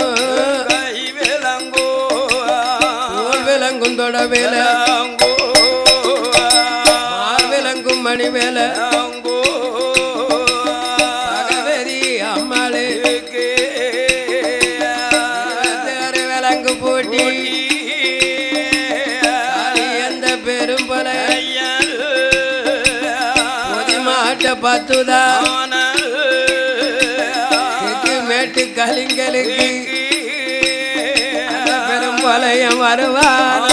Speaker 2: கை விளங்கோ
Speaker 3: தோல் விளங்கும் தொட வேல மார் விளங்கும் மணி வேல பகவதி அம்மாளே விளங்கு போட்டி எந்த பெரும் பல மாட்ட பத்துதான் மேட்டு கலிங்களுக்கு பெரும் பலையம் வருவான்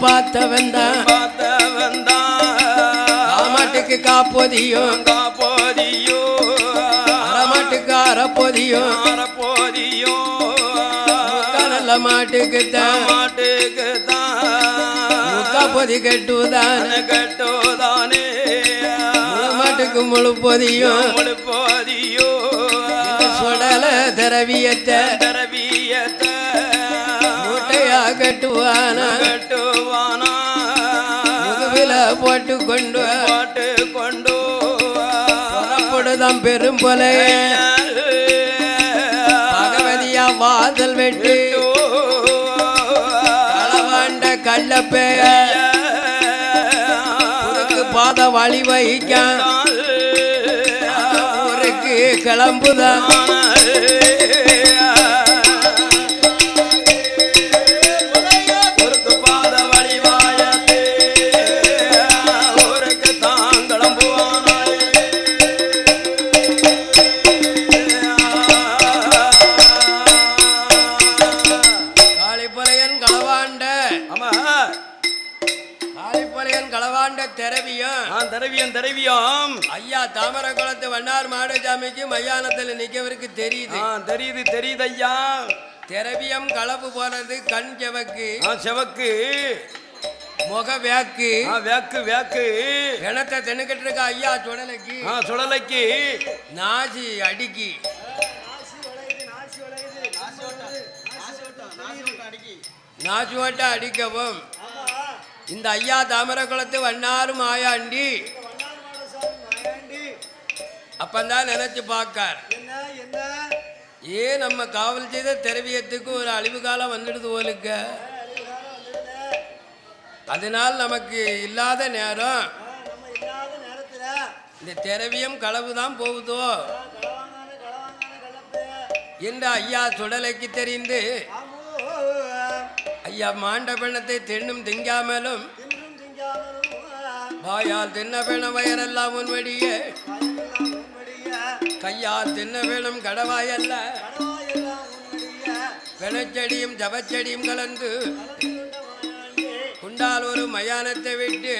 Speaker 3: பார்த்தவன் தான் ஆமாட்டுக்கு காப்போதியும் அரமாட்டுக்கு அரப்போதியும் நல்ல மாட்டுக்கு தான் முக்காப்பொதி கட்டுதானே மாட்டுக்கு முழு பொதியும் சுடல திரவியத்தை மூட்டையா கட்டுவானா முதுவில போட்டு கொண்டு புறப்படுதான் பெரும் போல பகவதியா வாசல் வெட்டு களவாண்ட கள்ளப்பேய பாத வழி வகிக்க ஊருக்கு கிளம்புதான்
Speaker 2: திரவியம்
Speaker 3: ஐயா தாமர குளத்து வண்ணார் மாடசாமிக்கு மையானத்தில் நிக்கவருக்கு
Speaker 2: தெரியுது ஐயா.
Speaker 3: திரவியம் களவு போனது கண் செவக்கு முக வேக்கு
Speaker 2: வேக்கு
Speaker 3: கிணத்தை தென்னுக்கிட்டு இருக்க ஐயா சுடலைக்கு நாசி அடிக்கி நாசி ஓட்ட அடிக்கவும் இந்த ஐயா தாமர குளத்து வண்ணாறு மாயாண்டி அப்பந்தான் நினைச்சு பார்க்கார் ஏன் நம்ம காவல் செய்த திரவியத்துக்கு ஒரு அழிவு காலம் வந்துடுது போலுக்க. அதனால் நமக்கு இல்லாத நேரம் இந்த திரவியம் களவு தான் போகுதோ என்று ஐயா சுடலைக்கு தெரிந்து ஐயா மாண்ட பெணத்தை தின்னும் திங்காமலும் வாயால் தின்ன பெண வயரெல்லாம் உன்வடிய கையால் தின்ன வேணும் கடவாயல்ல பெணச்செடியும் ஜபச்செடியும் கலந்து குண்டால் ஒரு மயானத்தை விட்டு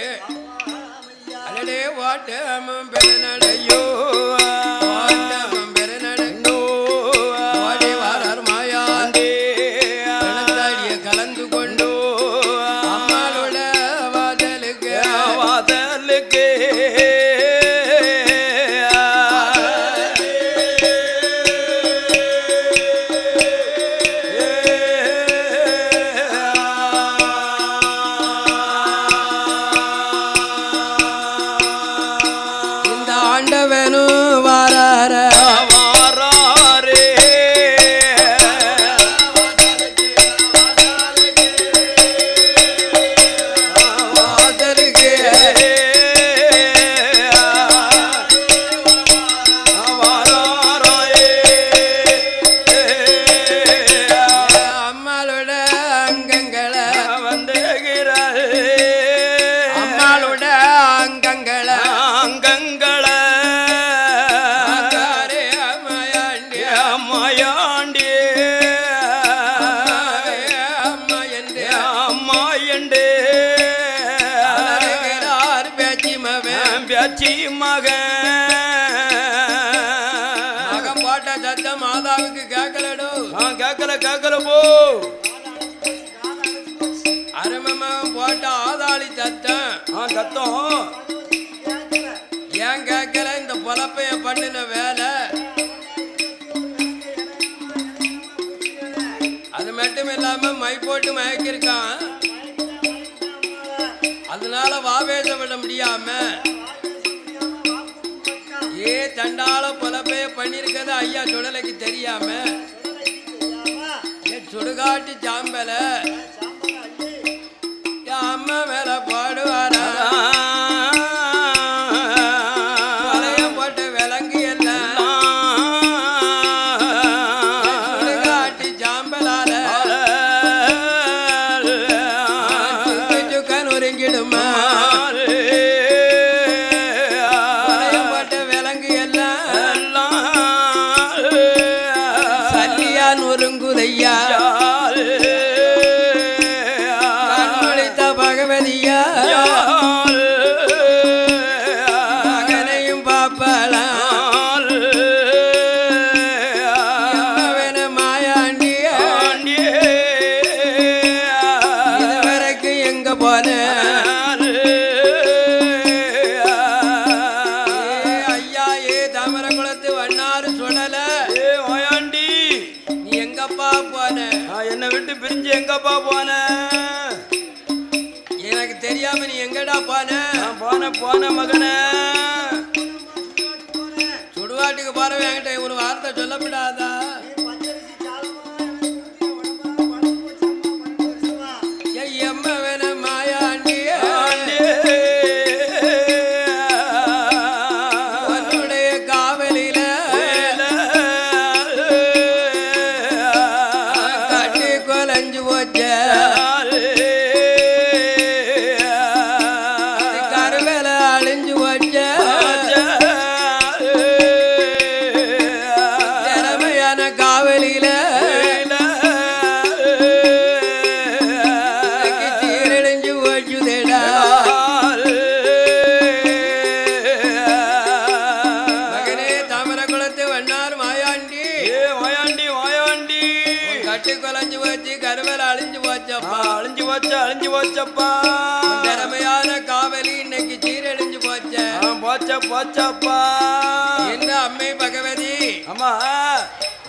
Speaker 3: அடடே ஓட்டமும் பெருநடையோ ஓட்டமும் பெருநடையோ ஓடி வாரார் மாயாண்டி பெணத்தாடிய கலந்து கொண்டு அம்மாளோட வாதலுக்கு மகன் போட்ட சத்தம் மாதாவுக்கு கேட்கலடோ கேட்கல போ அரமமா அவன் போட்ட ஆதாளி சத்தம்
Speaker 2: சத்தம்
Speaker 3: ஏன் கேட்கல இந்த பொழப்பைய பண்ணின வேலை அது மட்டும் இல்லாம மை போட்டு மயக்கிருக்கான் அதனால வாவேச விட முடியாம தண்டால பொழப்பைய பண்ணிருக்கத ஐயா சுடலைக்கு தெரியாம சுடுகாட்டு சாம்பல அம்மா மேல பாடுவாரா பழையம் போட்ட விலங்கு எல்லாம் சுடுகாட்டு சாம்பலால சுக்கன் ஒருங்கிடுமா பழையம் போட்ட விலங்கு எல்லாம் சல்லியான் ஒருங்குதையா மகனையும் பாப்பலாம் மாயாண்டி இதுவரைக்கும் எங்க போன ஐயா தாமர குளத்து வண்ணாறு சொல்லல
Speaker 2: மாயாண்டி
Speaker 3: நீ எங்கப்பா போன
Speaker 2: என்னை விட்டு பிரிஞ்சு எங்கப்பா போன
Speaker 3: எனக்கு தெரியாம நீ எங்கடா
Speaker 2: போன மகனே
Speaker 3: சுடுகாட்டுக்கு போறவன் என்கிட்ட ஒரு வார்த்தை சொல்லப்படாதா எம்ம வேண மாயாண்டி உன்னுடைய காவலில கட்டி கொலைஞ்சு போச்ச
Speaker 2: அழிஞ்சு போச்சப்பா
Speaker 3: திறமையான காவலி இன்னைக்கு சீரழிஞ்சு
Speaker 2: போச்சப்பா
Speaker 3: என்ன அம்மை பகவதி
Speaker 2: அம்மா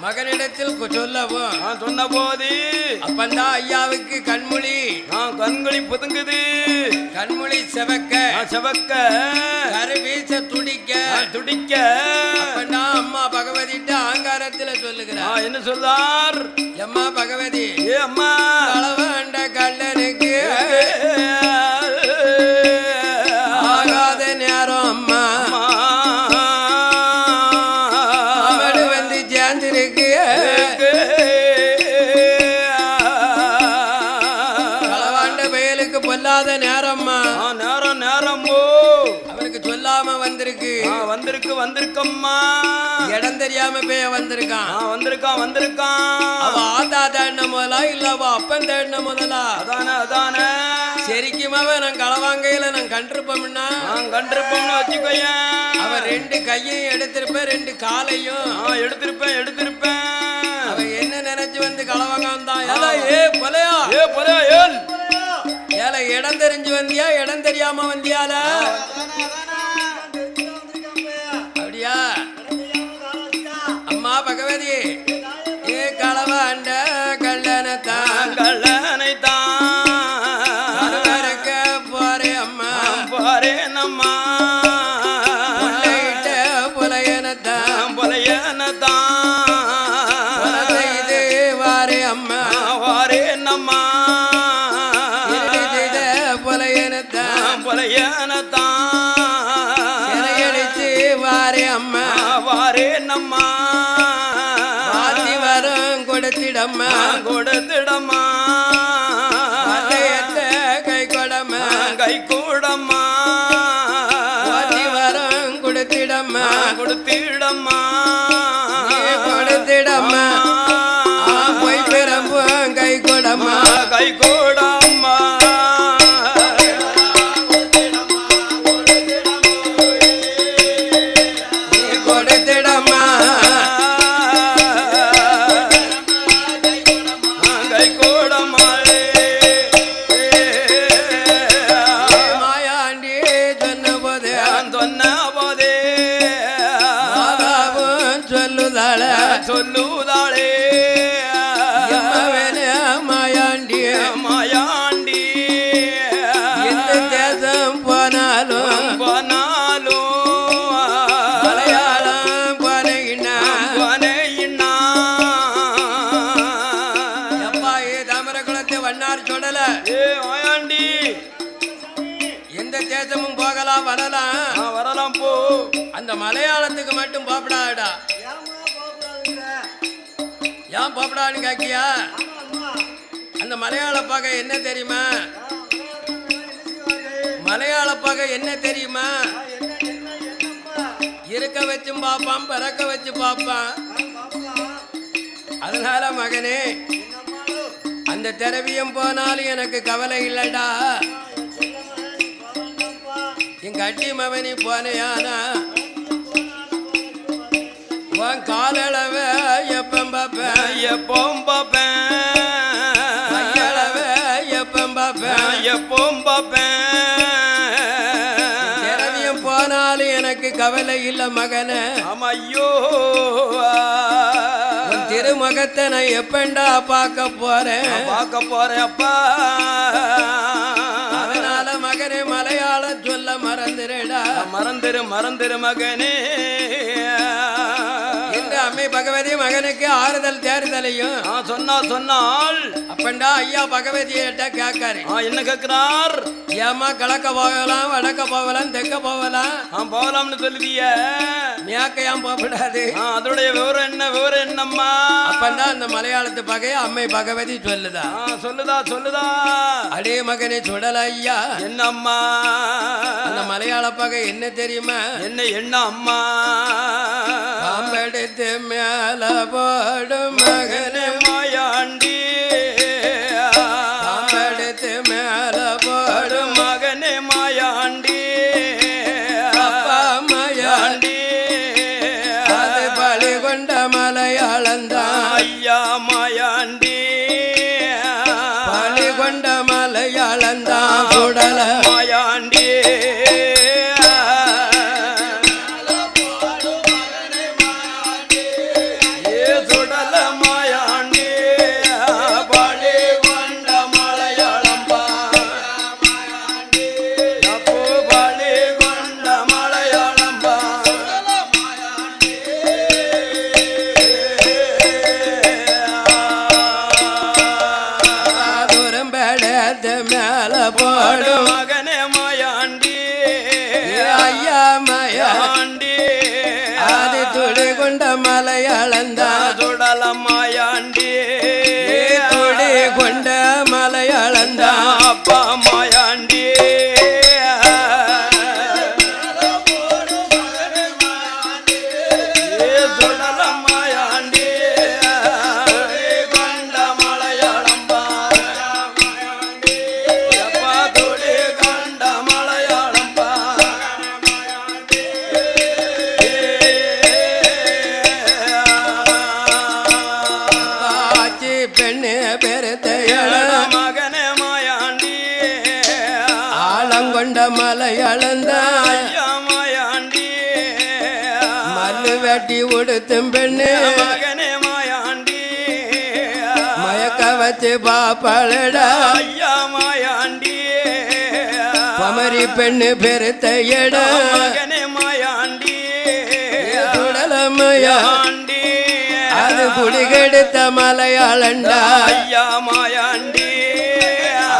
Speaker 3: மகனிடத்தில் சொல்லவும்
Speaker 2: சொன்ன போது
Speaker 3: அப்பந்தான் ஐயாவுக்கு
Speaker 2: கண்மொழி புதுங்குது
Speaker 3: கண்மொழி செவக்க கரு வீச துடிக்க அப்பந்தான் அம்மா பகவதிட்ட ஆங்காரத்துல சொல்லுகிறார்
Speaker 2: என்ன சொல்லார்
Speaker 3: அம்மா பகவதி
Speaker 2: அம்மா
Speaker 3: களவண்ட கள்ளனுக்கு ஆகாத நேரம் அம்மா அவடு வந்து சேர்ந்திருக்கு களவாண்ட பயலுக்கு பொல்லாத நேரம்மா
Speaker 2: நேரமோ
Speaker 3: அவனுக்கு சொல்லாம
Speaker 2: வந்திருக்கம்மா
Speaker 3: இடம் தெரியாம போய்
Speaker 2: வந்திருக்கான்
Speaker 3: அவ ஆத்தா தேடின முதலா இல்ல அவ அப்பன் தேடின முதலா
Speaker 2: அதானே
Speaker 3: சரிக்குமாவே நான் களவாங்கையில நான் கண்டிருப்போம்னா
Speaker 2: வச்சுக்கோய
Speaker 3: அவன் 2 கையையும் எடுத்திருப்பேன் 2 காலையும்
Speaker 2: எடுத்திருப்பேன்
Speaker 3: அவன் என்ன நினைச்சு வந்து களவாங்க வந்தான் ஏல இடம் தெரிஞ்சு வந்தியா இடம் தெரியாம வந்தியால அப்படியா அம்மா பகவதி களவாண்ட கள்ளனைத்தான் போறே அம்மா
Speaker 2: நம்மா
Speaker 3: புலையனத்தான் இது வாரே அம்மா
Speaker 2: நம்மா
Speaker 3: புலையனத்தான் சிறையடிச்சு வாரே அம்மா
Speaker 2: நம்மா
Speaker 3: ஆத்தி வரம் கொடுத்திடம்மா கை
Speaker 2: கூடம்மா
Speaker 3: ஆத்தி வரம் கொடுத்திடம்மா போய் பெறம்பும் கை கூடம்மா கொடுத்திடம்மா தேசமும் போகலாம் வரலாம்
Speaker 2: வரலாம் போ.
Speaker 3: அந்த மலையாளத்துக்கு மட்டும் போப்படாடா. ஏன் போப்படான்னு கேக்கியா? அந்த மலையாள பகை என்ன தெரியுமா? மலையாள பகை என்ன தெரியுமா? இருக்க வச்சும் பார்ப்பான், பிறக்க வச்சு பார்ப்பான். அதனால மகனே, அந்த திரவியம் போனாலும் எனக்கு கவலை இல்லடா. என் கட்டி மவனி போனையானா உன் காலளவ எப்பம் பார்ப்பேன்,
Speaker 2: எப்பவும் பார்ப்பேன்,
Speaker 3: கையளவ எப்பம் பார்ப்பேன்,
Speaker 2: எப்பவும் பார்ப்பேன்.
Speaker 3: திரவியம் போனாலும் எனக்கு கவலை இல்லை மகனே.
Speaker 2: ஆமா ஐயோ,
Speaker 3: உன் திருமுகத்தை நான் எப்பண்டா பார்க்க போறேன்,
Speaker 2: பார்க்க போறேன் அப்பா.
Speaker 3: அதனால மகனே மலையாளம் சொல்ல மறந்துடா.
Speaker 2: மறந்துரு மகனே.
Speaker 3: என்று அம்மை பகவதி மகனுக்கு ஆறுதல் தேறுதலையும்
Speaker 2: சொன்னால்
Speaker 3: அப்பண்டா ஐயா பகவதியிட்ட கேட்காரு.
Speaker 2: என்ன கேட்கிறார்?
Speaker 3: ஏமா கிழக்க போகலாம், வடக்க போகலாம், தெற்க போகலாம்,
Speaker 2: போகலாம்னு சொல்லுவிய,
Speaker 3: மேக்க ஏன் போகக்கூடாது?
Speaker 2: அதோடைய விவரம் என்னம்மா?
Speaker 3: அப்பண்டா அந்த மலையாளத்து பகைய அம்மை பகவதி சொல்லுதா.
Speaker 2: சொல்லுதா.
Speaker 3: அடே மகனே சுடல ஐயா.
Speaker 2: என்னம்மா
Speaker 3: அந்த மலையாள பகை என்ன தெரியுமா?
Speaker 2: என்ன அம்மா?
Speaker 3: பாம்பெடுத்து மேல போடும் மகனே
Speaker 2: மாயாண்டி,
Speaker 3: பாம்பெடுத்து மேல போடும்
Speaker 2: மகனே மாயாண்டி,
Speaker 3: அப்பா மாயாண்டி. அது பழி கொண்ட மலையாளந்தான்
Speaker 2: ஐயா மாயாண்டி,
Speaker 3: பழி கொண்ட மலையாளந்தான் சுடல
Speaker 2: மாயாண்டி.
Speaker 3: மேல போடும்
Speaker 2: மகனே மாயாண்டி,
Speaker 3: ஐயா மாயாண்டி. அது துளி கொண்ட மலையாளந்தான்
Speaker 2: சுடல மாயாண்டி,
Speaker 3: துளி கொண்ட மலையாளந்தான்
Speaker 2: அப்பா மாயாண்டி. சுடல மாயாண்டி, கொண்ட மலையாளம்பா, அப்பா துளி கொண்ட மலையாளம்பா.
Speaker 3: ஆச்சி பெண்ணு பெருத்தைய
Speaker 2: மகனே மாயாண்டி,
Speaker 3: ஆலங்கொண்ட மலையாளந்தான்
Speaker 2: ஐயா மாயாண்டி,
Speaker 3: மல்லு வெட்டி உடுத்தும் பெண்ணு
Speaker 2: மகனே மாயாண்டி,
Speaker 3: மயக்க வச்சு பாப்பாளடா.
Speaker 2: ஐயா மாயாண்டி,
Speaker 3: பமரி பெண்ணு பெருத்தையடா
Speaker 2: மகனே மாயாண்டி,
Speaker 3: சுடலமையா.
Speaker 2: மாயாண்டி,
Speaker 3: அது குடிகெடுத்த மலையாளண்டா.
Speaker 2: ஐயா மாயாண்டி,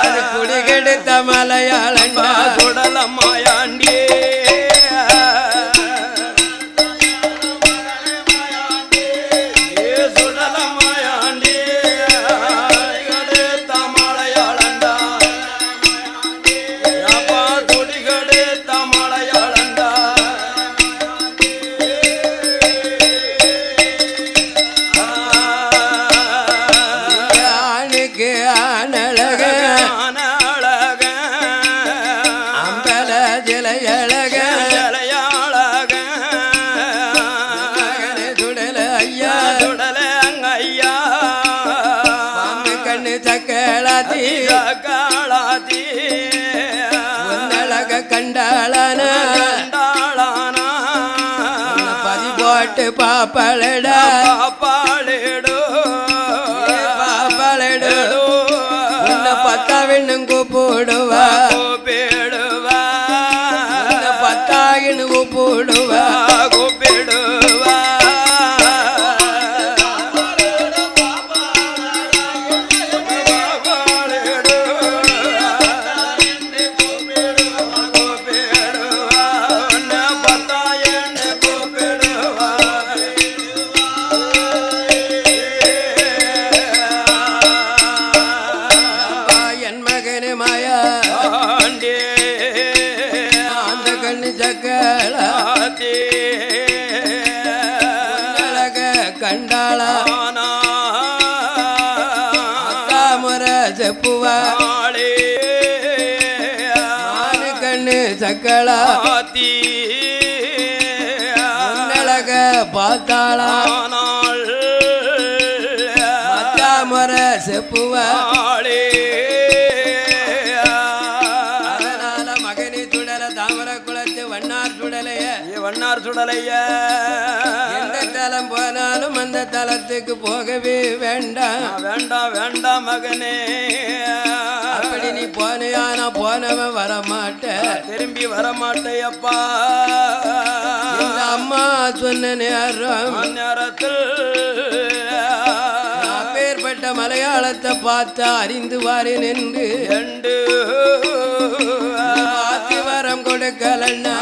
Speaker 3: அது குடிகெடுத்த மலையாளண்டா.
Speaker 2: சுடல மாயாண்டி. சுடல மாயாண்டி, கெடுத்த மலையாளண்டா, அப்பா துடி கெடுத்த மலையாளண்டா.
Speaker 3: ஆணுக்கு ஆனழக
Speaker 2: அழக,
Speaker 3: அம்பல ஜலையழக
Speaker 2: ஜலையாழக,
Speaker 3: மகனே சுடல ஐயா.
Speaker 2: சுடல ஐயா,
Speaker 3: பாம்பு கண்ணு சக்கலாத்தி
Speaker 2: காளாதி,
Speaker 3: உன்னழக கண்டாளான
Speaker 2: கண்டாளானா,
Speaker 3: பதி போட்டு பாப்பாளடா.
Speaker 2: பாப்பாளிடு,
Speaker 3: பாப்பாளடு உன்னை பத்தாவின்னு கூப்பிடுவா,
Speaker 2: கூப்பிடுவா,
Speaker 3: உன்னை பத்தாயின்னு கூப்பிடுவா.
Speaker 2: கூப்பிடுவா. பாப்பாளிடு, கூப்பிடுவா.
Speaker 3: அந்த கண்ணு சக்கலாத்தி அழக கண்டாளா அக்கா முறை செப்புவா கண்ணு சக்கலாத்தி அழக பார்த்தாளா அக்கா முறை செப்புவா வண்ணார் சுடலைய எந்த தலம் போனாலும் அந்த தலத்துக்கு போகவே வேண்டாம் வேண்டாம் வேண்டாம் மகனே அப்படி நீ போனையானா போனவன் வரமாட்டேன் திரும்பி வரமாட்டேயப்பா அம்மா சொன்ன நேரத்தில் அப்பேற்பட்ட மலையாளத்தை பார்த்து அறிந்து வாரேன் என்று வரம் கொடுக்கலன்னா